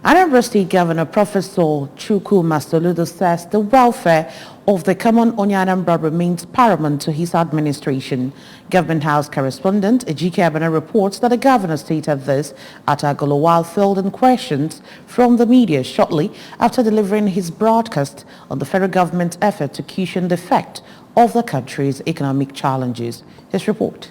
Anambra State Governor Professor Soludo says the welfare of the common Anambra remains paramount to his administration. Government House correspondent Ejike Abana reports that the governor stated this at Agolo while fielding questions from the media shortly after delivering his broadcast on the federal government's effort to cushion the effect of the country's economic challenges. His report.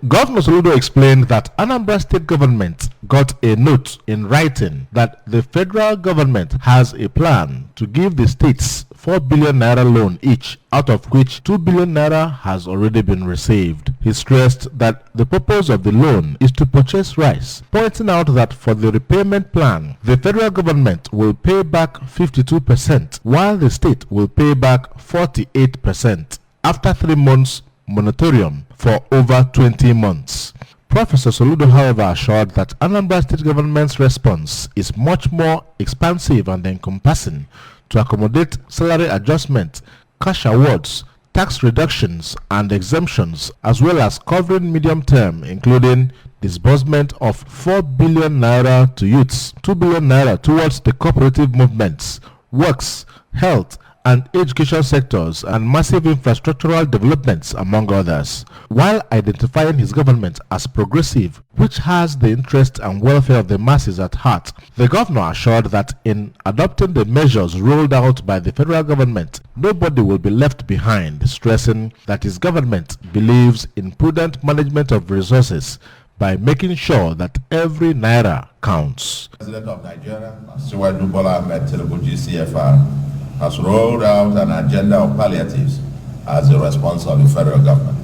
Governor Soludo explained that Anambra State government got a note in writing that the federal government has a plan to give the states 4 billion naira loan each, out of which 2 billion naira has already been received. He stressed that the purpose of the loan is to purchase rice, pointing out that for the repayment plan, the federal government will pay back 52%, while the state will pay back 48% after 3 months moratorium for over 20 months. Professor Soludo, however, assured that Anambra State government's response is much more expansive and encompassing to accommodate salary adjustment, cash awards, tax reductions and exemptions, as well as covering medium term, including disbursement of 4 billion naira to youths, 2 billion naira towards the cooperative movements, works, health, and education sectors, and massive infrastructural developments, among others. While identifying his government as progressive, which has the interest and welfare of the masses at heart, the governor assured that in adopting the measures rolled out by the federal government, nobody will be left behind, stressing that his government believes in prudent management of resources by making sure that every naira counts. President of Nigeria, Soludo Bola Ahmed Tinubu GCFR, has rolled out an agenda of palliatives as a response of the federal government.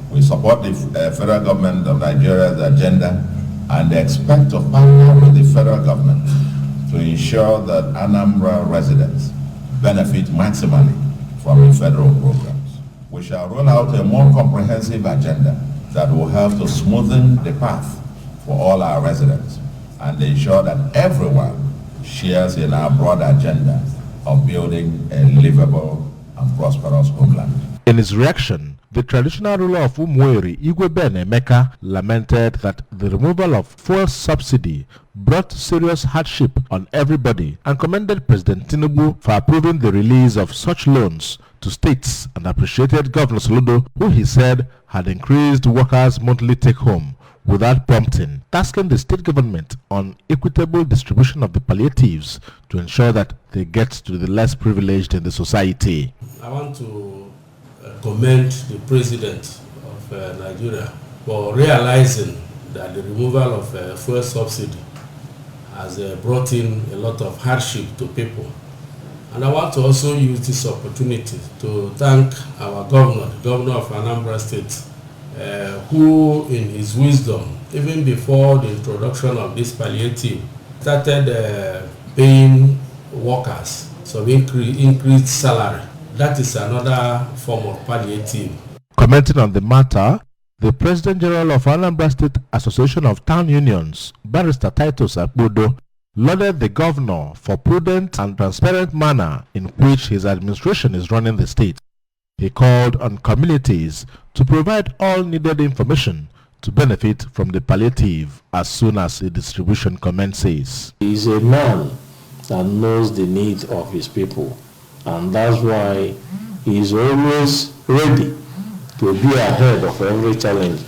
We support the federal government of Nigeria's agenda and expect to partner with the federal government to ensure that Anambra residents benefit maximally from the federal programs. We shall roll out a more comprehensive agenda that will help to smoothen the path for all our residents and ensure that everyone shares in our broad agenda of building a livable and prosperous homeland. In his reaction, the traditional ruler of Umueri, Igwe Ben Emeka, lamented that the removal of fuel subsidy brought serious hardship on everybody and commended President Tinubu for approving the release of such loans to states and appreciated Governor Soludo, who he said had increased workers' monthly take-home without prompting, tasking the state government on equitable distribution of the palliatives to ensure that they get to the less privileged in the society. I want to commend the President of Nigeria for realizing that the removal of fuel subsidy has brought in a lot of hardship to people. And I want to also use this opportunity to thank our governor, the governor of Anambra State, who in his wisdom, even before the introduction of this palliative, started paying workers some increased salary. That is another form of palliative. Commenting on the matter, the President General of Anambra State Association of Town Unions, Barrister Titus Akbodo, lauded the governor for prudent and transparent manner in which his administration is running the state. He called on communities to provide all needed information to benefit from the palliative as soon as the distribution commences. He is a man that knows the needs of his people, and that's why he is always ready to be ahead of every challenge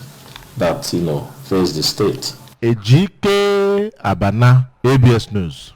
that face the state. Ejike Abana, ABS News.